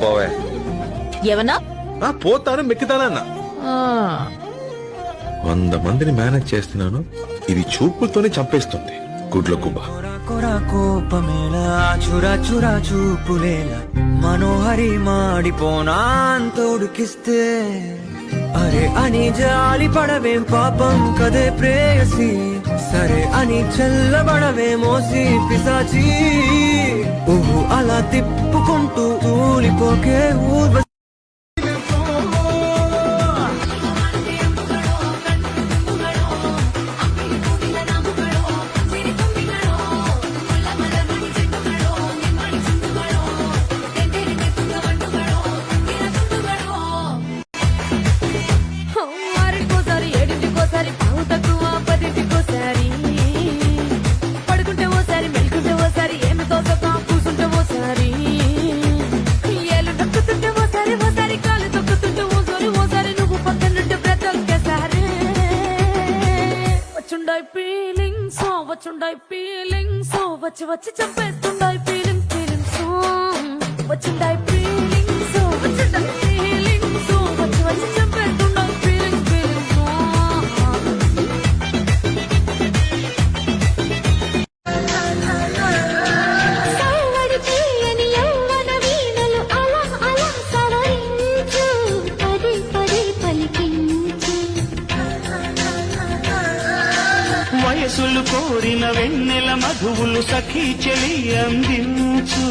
పోవే ఏమన్నా పోతాను మెక్కుతానన్నా 100 మందిని మేనేజ్ చేస్తున్నాను, ఇది చూపులతోనే చంపేస్తుంది. గుడ్ల గుబ్బ కోపమేలా చురా చురా చూపులేలా మనోహరి మాడిపోనా తోడుకిస్తే అరే అని జాలి పడవేం పాపం కదే ప్రేయసి సరే అని చల్లబడవే మోసి పిసాచి ఊహు అలా తిప్పుకుంటూ తూలిపోకే ఊర్వ వచ్చి చంపేస్తుండాయి ఫీలింగ్ ఫీలింగ్స్ వచ్చిండాయి ఫీలింగ్స్ వచ్చిండాయి ఫీలింగ్స్ వచ్చి చంపేస్తుండాయి ఫీలింగ్ ఫీలింగ్స్ సవడి తీయని యవ్వన వీణలు అలా అలా సవరించు పదే పదే పలికించు వయసులు కోరిన వెన్నెల మధువులు సఖీ చెలి అందించు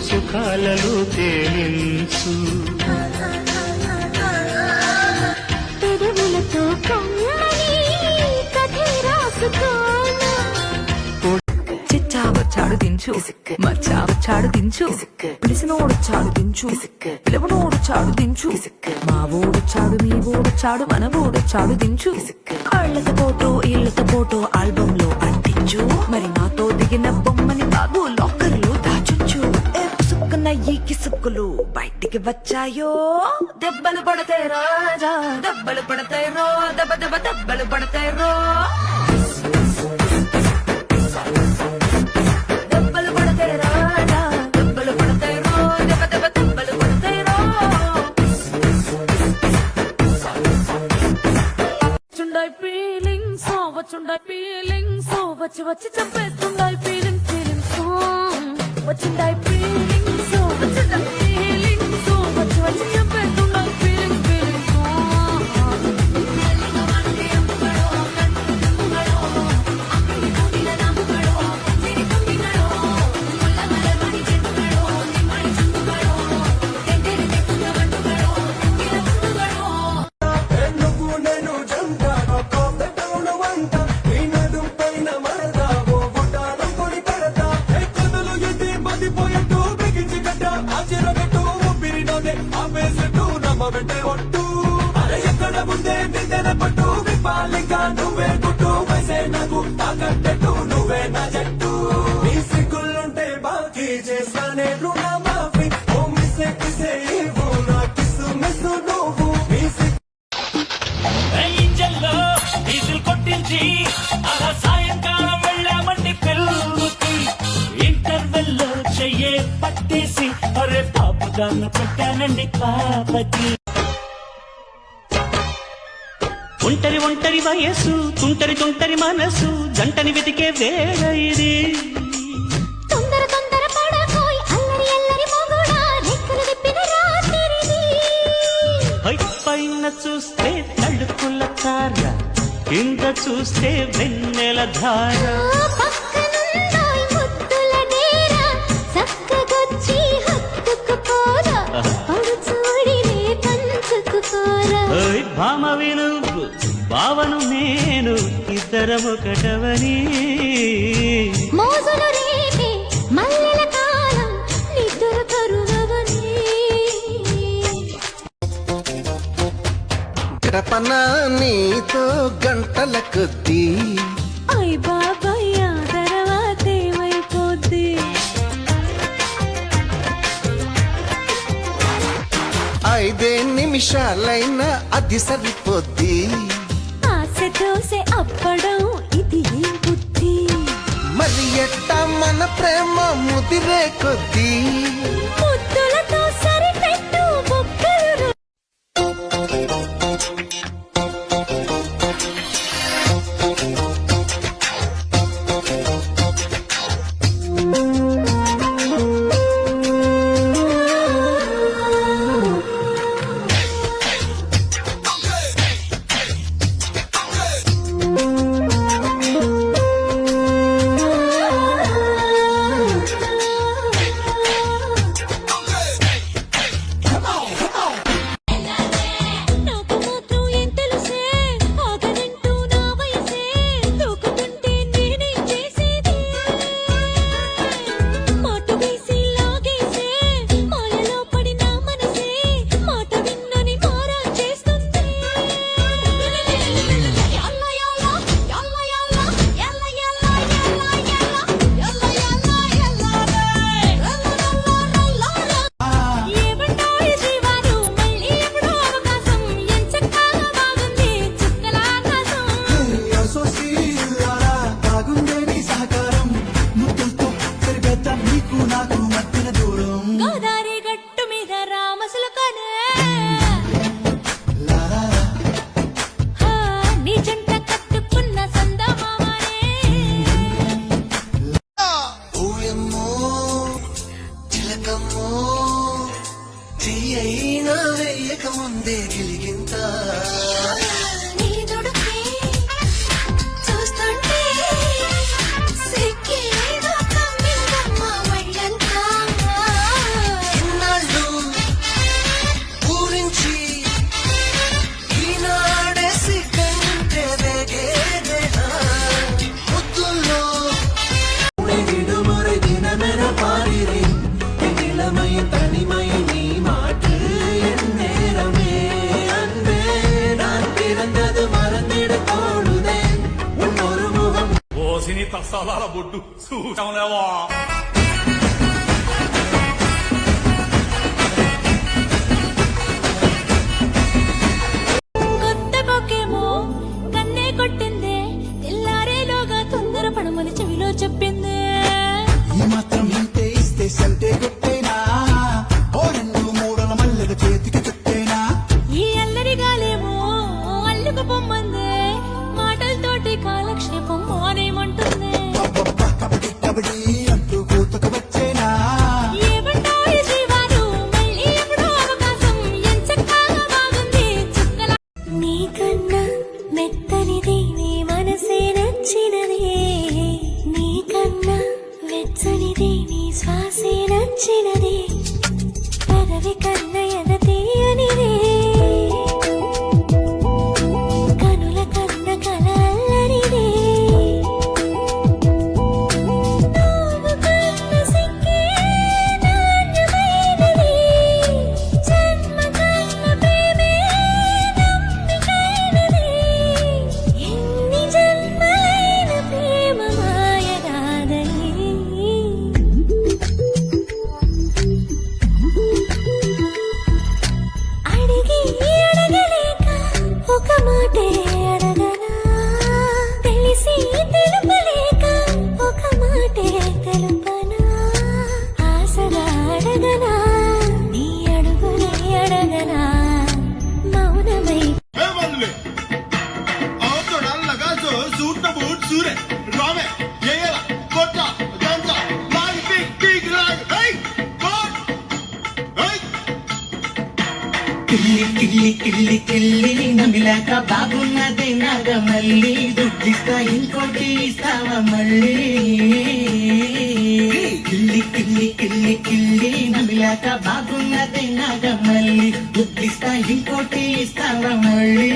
సుఖాలలో తేలించు పెదవులతో కమ్మని కథే రాసుకోనా చిచ్చావచ్చాడు దించు మచ్చావచ్చాడు దించు పిలిసినోడొచ్చాడు దించు పిలవనోడొచ్చాడు దించు మా ఓడొచ్చాడు మీ ఓడొచ్చాడు మన ఓడొచ్చాడు దించు ఇళ్ళతో ఫోటో ఆల్బమ్ లో అంటించు మరి నాతో దిగిన బొమ్మని బాబు లాకర్ లో దాచుంచు సుక్కున్న ఈ కిసుక్కులు బయటికి వచ్చాయో దెబ్బలు పడతాయి రాజా దెబ్బలు పడతాయి రో దెబ్బ దెబ్బ దెబ్బలు పడతాయి రో వచ్చి చంపేస్తుండాయి ఫీలింగ్ ఫీలింగ్స్ వచ్చిండాయి ఫీలింగ్స్ వచ్చిండాయి ఫీలింగ్స్ వచ్చి చంపేస్తుండాయి ఫీలింగ్ ఫీలింగ్స్ ఎక్కడ ముందే నిందెన పట్టు విపాలిగా నువ్వే గుట్టు వయసే నాకు తాకట్టెట్టు నువ్వే నా జట్టు నీ సిగ్గులుంటే బాకీ చేస్తానే రుణా మాఫీ ఓ మిస్సే కిసే ఇవ్వు నా కిస్సు మిస్సు నువ్వు ఇంజన్లో డీజిల్ కొట్టించి అలా సాయంకాలం వెళ్ళామండి పెళ్ళుకి ఇంటర్వెల్లో చెయ్యే పట్టేసి అరే పాపగాను పెట్టానండి పాపకి ఒంటరి ఒంటరి వయస్సు తుంటరి తుంటరి మనసు జంటని వెతికే వేళ ఇది తొందర తొందర పడకోయ్ అల్లరి అల్లరి మొగుడా రెక్కలు విప్పిన రాత్రిది పైన చూస్తే తడుకుల తార కింద చూస్తే వెన్నెల ధార పక్కనుందోయ్ ముద్దుల డేరా చక్కగొచ్చి హత్తుకుపోరా పడు చూడినే పంచుకుపోరా భామ విను భావను నేను ఇద్దరమొకటవని మోజులు రేపే మల్లెల కాలం నిద్ర కరువవని గడపన నీతో గంటల కొద్దీ అయ్ బాబాయ్ ఆ తర్వాత ఏమైపోద్ది 5 నిమిషాలైనా అది సరిపోద్ది ఆశ దోసె అప్పడం ఇది మరి ఎట్ట మన ప్రేమ ముదిరే కొద్దీ ముద్దులతో సరిపెట్టు బుగ్గలు నాకు మాత్రం ఏం తెలుసే ఆగనంటూ నా వయసే దూకుతుంటే నేనేం చేసేది మాటు వేసి లాగేసే మాయలో పడిన మనసే మాట విన్నని మారా చేస్తుంది యల్ల యల్ల యల్ల యల్ల యల్ల యల్ల ఏమంటాయి జీవాలు మళ్ళీ ఎప్పుడో అవకాశం ఎంచక్కా బాగుంది చుక్కల ఆకాశం గోదారి గట్టు మీద రామసులకనే నీ జంట కట్టుకున్న సందమామనే ఊయమ్మో చిలకమ్మో చెయ్యైనా వెయ్యక ముందే గిలిగింత నీ దుడుకే చూస్తుంటే సిక్కేదో కమ్మిందమ్మ ఒళ్ళంతా ఇన్నాళ్ళు ఊరించి ఈనాడేసి కంటే వేగేదేనా ముద్దుల్లో விடுமுறை தினமென பாடிறேன் இளமை தனிமை நீ மாற்று என் நேரமே அன்பே நான் பிறந்தது மறந்திட தோணுதே உன் ஒரு முகம் ఓసిని తస్సాల బొడ్డు చూసాంలేవా కొత్త కొక్కేమో కన్నే కొట్టిందే తెల్లారేలోగా తొందర పడమని చెవిలో చెప్పిందే ఈ మాత్రం ఇంతే ఇస్తే సంటే కొట్టేనా ఓ రెండు మూడల మల్లెల చేతికి చుట్టేనా ఈ అల్లరి గాలేమో అల్లుకు పొమ్మందే మాటలతోటి కాలక్షేపం మానేమంటుంది అబ్బబ్బా కబడ్డీ కబడ్డీ అంటూ కూతకు వచ్చేనా ఏమంటాయి జీవాలు మళ్ళీ ఎప్పుడో అవకాశం ఎంచక్కా బాగుంది చుక్కల నీకన్నా మెత్తనిది నీ మనసే నచ్చినది నీకన్నా వెచ్చనిది నీ శ్వాసే నచ్చినది పెదవి కన్న ఎదతీయనిది కనుల కన్న కల అల్లరిది నువ్వు కన్న సిక్కే నాణ్యమైనది జన్మ కన్న ప్రేమే నమ్మికైనది ఎన్ని జన్మలైన ప్రేమ మాయగాదని అడిగి అడగలేక ఒక మాటే అడగనా తెలిసి తెలుపలేక ఒక మాటే తెలుపనా ఆశగా అడగనా నీ అడుగునే అడగనా మౌనమై సూట్ బూట్ సూరే రామే ఏయల కొట్ట గంట లాగ్ బిగ్ బిగ్ లాగ్ హై గోడ్ హై కిల్లి కిల్లి కిల్లి కిల్లి నమిలాక బాగున్నదే నాగమల్లి దుడ్డిస్తా ఇంకోటి ఇస్తావా మళ్ళీ కిల్లి కిల్లి కిల్లి కిల్లి నమిలాక బాగున్నదే నాగమల్లి దుడ్డిస్తా ఇంకోటి ఇస్తావా మళ్ళీ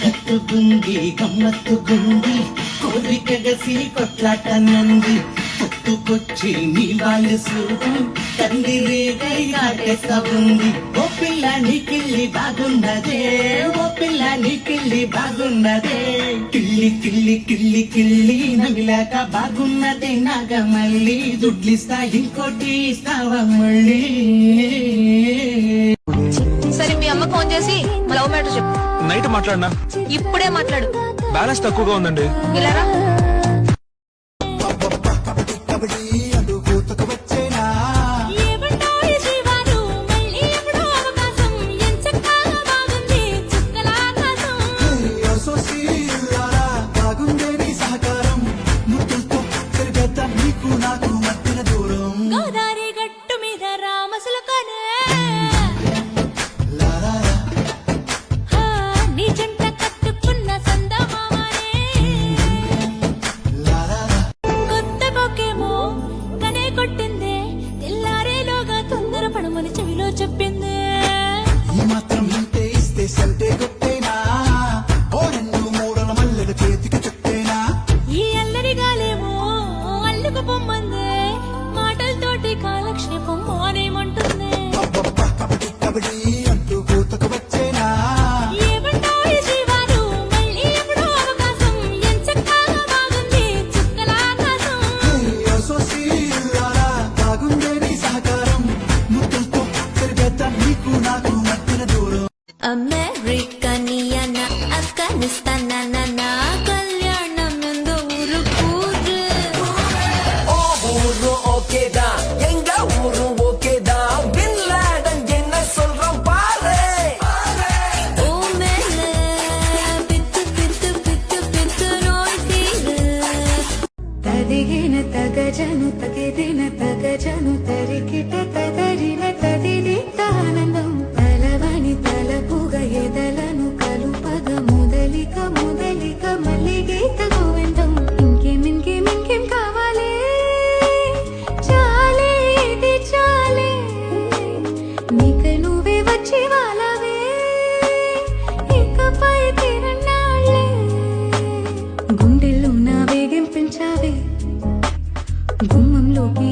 గట్టుగుంది గమ్మత్తుగుంది కోరిక గసి కొట్లాటనంది పుట్టుకొచ్చి నీ వాళ్ళు సూపం కందిరేగై కాటేస్తా ఉంది ఓ పిల్ల నీకిల్లి బాగున్నదే ఓ పిల్ల నీకిల్లి బాగున్నదే కిల్లి కిల్లి కిల్లి కిల్లి నమిలాక బాగున్నదే నాగమల్లి దుడ్లిస్తా ఇంకోటి ఇస్తావా మళ్ళీ సరే మీ అమ్మ ఫోన్ చేసి మా లవ్ మ్యాటర్ చెప్పు నైట్ మాట్లాడినా ఇప్పుడే మాట్లాడు బ్యాలెన్స్ తక్కువగా ఉందండి ఇలా రా అమెరికనియన అఫ్ఘనిస్తాన కళ్యాణం ఎందు ఊరు కూరు ఓ ఊరు ఓకేదా எங்க ஊரு ஓகேதா பின் லாடன் என்ன சொல்றான் பாரு ఓ మేలే పిత్తు పిత్తు పిత్తు పిత్తు నోయ్ తీరు తదిగిన తగజను తగిదిన తగజను తరికిట తదరిన తదిదితానందం తలవని తలపుగ ఎదలను కలుపగ మొదలిక మొదలిక మల్లిగీత గోవిందం ఇంకేం కావాలే చాలే ఇది చాలే నీక నువ్వే వచ్చి వాళ్ళవే ఇకపై తిరణాళ్ళే గుండెల్లో నా వేగం పెంచావే గుమ్మంలోకి